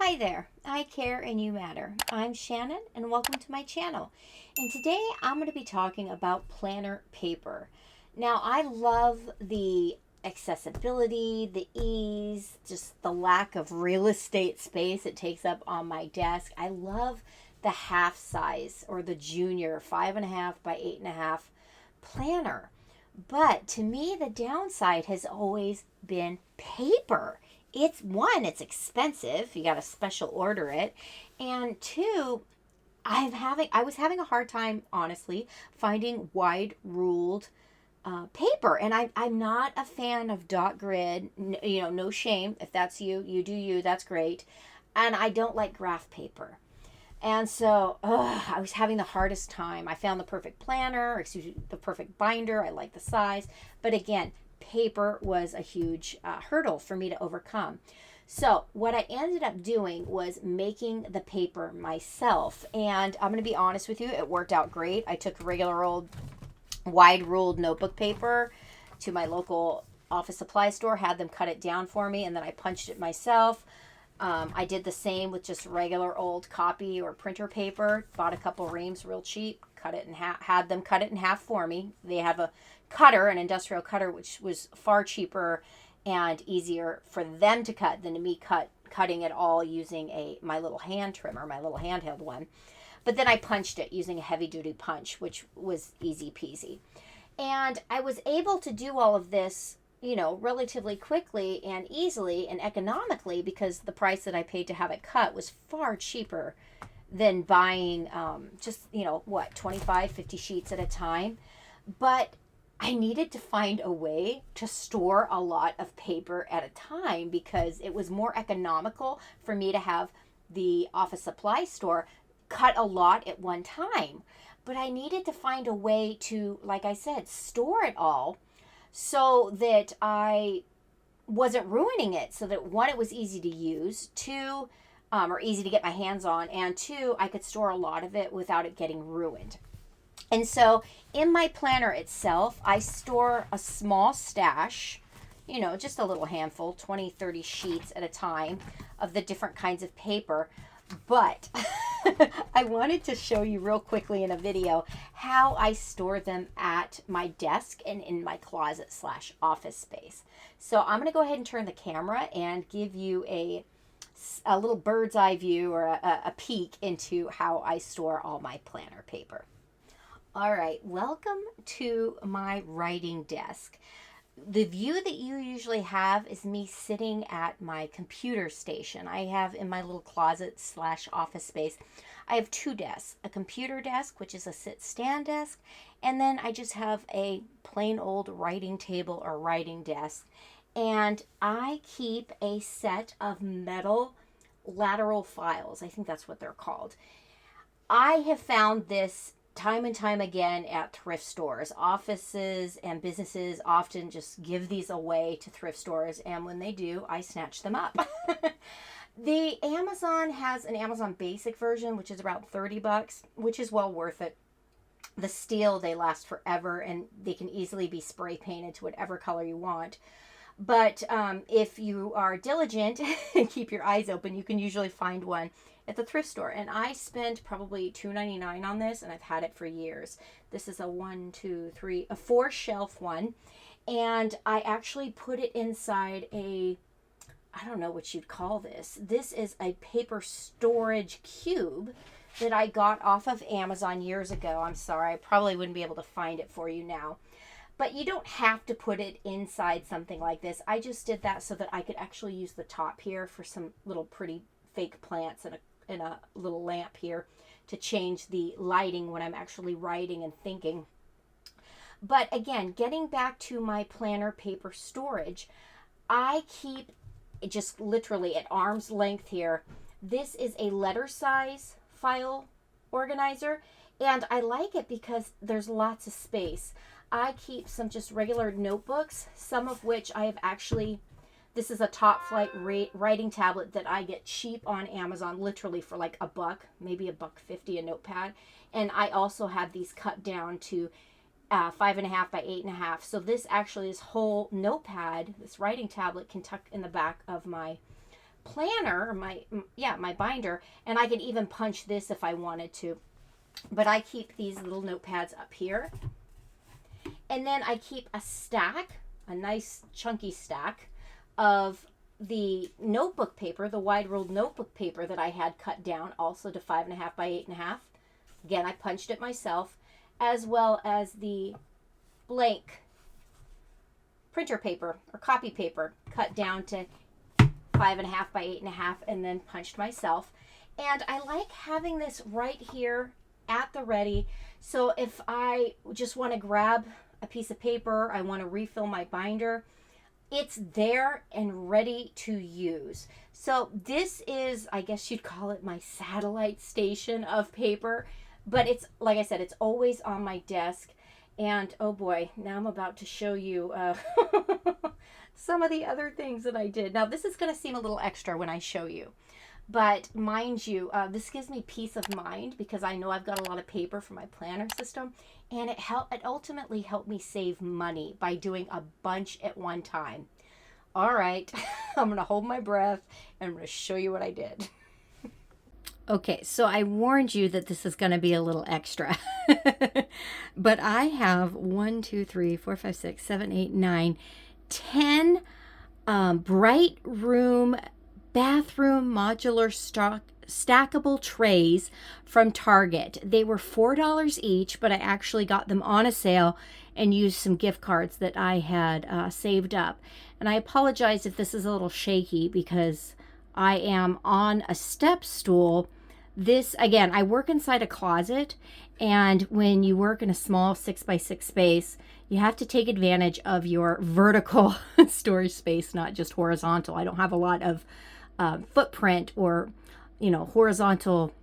Hi there, I care and you matter. I'm Shannon and welcome to my channel. And today I'm going to be talking about planner paper. Now I love the accessibility, the ease, just the lack of real estate space it takes up on my desk. I love the half size or the junior 5.5 by 8.5 planner. But to me, the downside has always been paper. It's expensive. You got to special order it. And two, I was having a hard time, honestly, finding wide ruled paper. And I'm not a fan of dot grid. No shame. If that's you, you do you. That's great. And I don't like graph paper. And so I was having the hardest time. I found the perfect planner, the perfect binder. I like the size. But again, paper was a huge hurdle for me to overcome. So what I ended up doing was making the paper myself. And I'm going to be honest with you, it worked out great. I took regular old wide ruled notebook paper to my local office supply store, had them cut it down for me, and then I punched it myself. I did the same with just regular old copy or printer paper. Bought a couple reams real cheap, cut it in half, had them cut it in half for me. They have a cutter, an industrial cutter, which was far cheaper and easier for them to cut than me cutting it all using my little hand trimmer, my little handheld one. But then I punched it using a heavy duty punch, which was easy peasy. And I was able to do all of this relatively quickly and easily and economically because the price that I paid to have it cut was far cheaper than buying 25, 50 sheets at a time. But I needed to find a way to store a lot of paper at a time because it was more economical for me to have the office supply store cut a lot at one time. But I needed to find a way to, like I said, store it all so that I wasn't ruining it, so that one, it was easy to use, two, or easy to get my hands on, and two, I could store a lot of it without it getting ruined. And so in my planner itself, I store a small stash, just a little handful, 20, 30 sheets at a time of the different kinds of paper. But I wanted to show you real quickly in a video how I store them at my desk and in my closet / office space. So I'm going to go ahead and turn the camera and give you a little bird's eye view or a peek into how I store all my planner paper. All right, welcome to my writing desk. The view that you usually have is me sitting at my computer station. I have in my little closet / office space, I have two desks, a computer desk, which is a sit-stand desk, and then I just have a plain old writing table or writing desk. And I keep a set of metal lateral files. I think that's what they're called. I have found this time and time again at thrift stores. Offices and businesses often just give these away to thrift stores, and when they do, I snatch them up. The Amazon has an Amazon basic version, which is about $30, which is well worth it. The steel, they last forever, and they can easily be spray painted to whatever color you want. But if you are diligent and keep your eyes open, you can usually find one at the thrift store. And I spent probably $2.99 on this, and I've had it for years. This is a 4-shelf one. And I actually put it inside I don't know what you'd call this. This is a paper storage cube that I got off of Amazon years ago. I'm sorry, I probably wouldn't be able to find it for you now. But you don't have to put it inside something like this. I just did that so that I could actually use the top here for some little pretty fake plants and a little lamp here to change the lighting when I'm actually writing and thinking. But again, getting back to my planner paper storage, I keep just literally at arm's length here. This is a letter size file organizer, and I like it because there's lots of space. I keep some just regular notebooks, some of which I have actually, this is a top flight writing tablet that I get cheap on Amazon, literally for like $1, maybe $1.50 a notepad. And I also have these cut down to 5.5 by 8.5. So this actually, this whole notepad, this writing tablet, can tuck in the back of my planner, my binder, and I could even punch this if I wanted to. But I keep these little notepads up here. And then I keep a stack, a nice chunky stack of the notebook paper, the wide ruled notebook paper that I had cut down also to 5.5 by 8.5. Again, I punched it myself, as well as the blank printer paper or copy paper cut down to 5.5 by 8.5 and then punched myself. And I like having this right here at the ready. So if I just want to grab a piece of paper, I want to refill my binder, it's there and ready to use. So this is, I guess you'd call it my satellite station of paper, but it's, like I said, it's always on my desk. And oh boy, now I'm about to show you some of the other things that I did. Now this is going to seem a little extra when I show you, but mind you, this gives me peace of mind because I know I've got a lot of paper for my planner system, and it ultimately helped me save money by doing a bunch at one time. All right, I'm going to hold my breath and I'm going to show you what I did. Okay, so I warned you that this is going to be a little extra. But I have 1, 2, 3, 4, 5, 6, 7, 8, 9, 10 bright room bathroom modular stackable trays from Target. They were $4 each, but I actually got them on a sale and used some gift cards that I had saved up. And I apologize if this is a little shaky because I am on a step stool. This, again, I work inside a closet, and when you work in a small 6x6 space, you have to take advantage of your vertical storage space, not just horizontal. I don't have a lot of footprint or, horizontal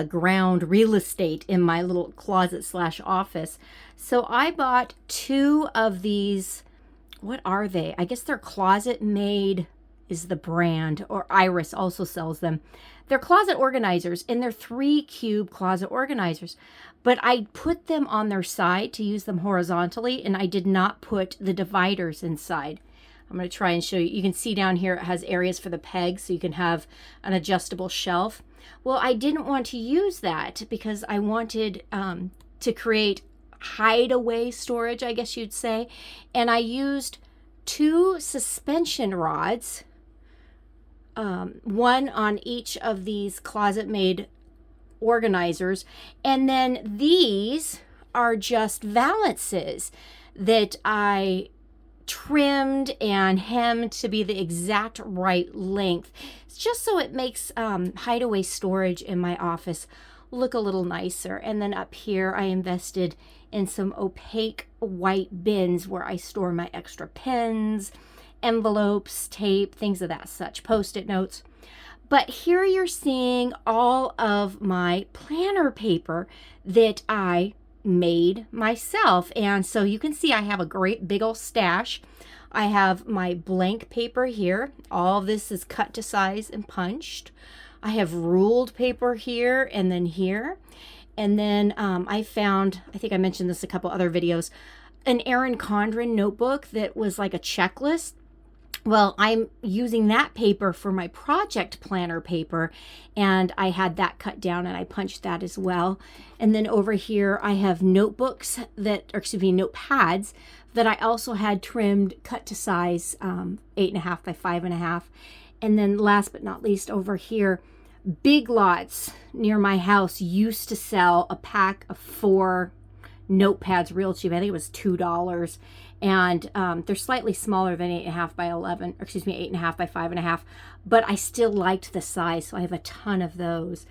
ground real estate in my little closet / office. So I bought 2 of these. What are they? I guess they're Closet Made is the brand, or Iris also sells them. They're closet organizers, and they're 3-cube closet organizers. But I put them on their side to use them horizontally, and I did not put the dividers inside. I'm going to try and show you. You can see down here it has areas for the pegs, so you can have an adjustable shelf. Well, I didn't want to use that because I wanted to create hideaway storage, I guess you'd say. And I used 2 suspension rods, one on each of these Closet Made organizers. And then these are just valances that I trimmed and hemmed to be the exact right length, just so it makes hideaway storage in my office look a little nicer. And then up here I invested in some opaque white bins where I store my extra pens, envelopes, tape, things of that such, post-it notes. But here you're seeing all of my planner paper that I made myself. And so you can see I have a great big old stash. I have my blank paper here. All of this is cut to size and punched. I have ruled paper here and then here. And then I found, I think I mentioned this a couple other videos, an Erin Condren notebook that was like a checklist. Well, I'm using that paper for my project planner paper, and I had that cut down and I punched that as well. And then over here I have notebooks notepads that I also had trimmed, cut to size 8.5 by 5.5. And then last but not least, over here, Big Lots near my house used to sell a pack of 4 notepads real cheap. I think it was $2. And they're slightly smaller than 8.5 by 11, or 8.5 by 5.5, but I still liked the size, so I have a ton of those.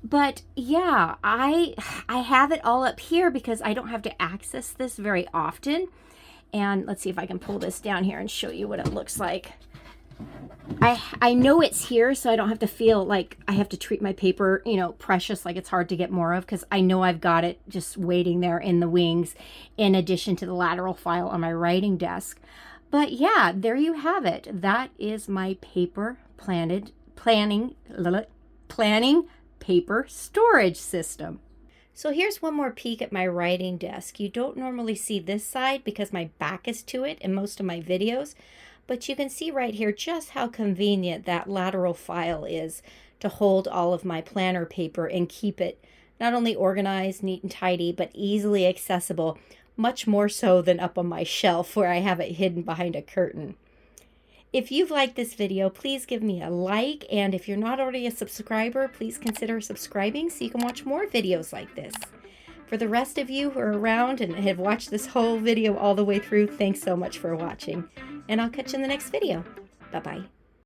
But yeah, I have it all up here because I don't have to access this very often. And let's see if I can pull this down here and show you what it looks like. I know it's here, so I don't have to feel like I have to treat my paper, precious, like it's hard to get more of, because I know I've got it just waiting there in the wings, in addition to the lateral file on my writing desk. But yeah, there you have it. That is my paper planning paper storage system. So here's one more peek at my writing desk. You don't normally see this side because my back is to it in most of my videos. But you can see right here just how convenient that lateral file is to hold all of my planner paper and keep it not only organized, neat and tidy, but easily accessible, much more so than up on my shelf where I have it hidden behind a curtain. If you've liked this video, please give me a like, and if you're not already a subscriber, please consider subscribing so you can watch more videos like this. For the rest of you who are around and have watched this whole video all the way through, thanks so much for watching, and I'll catch you in the next video. Bye-bye.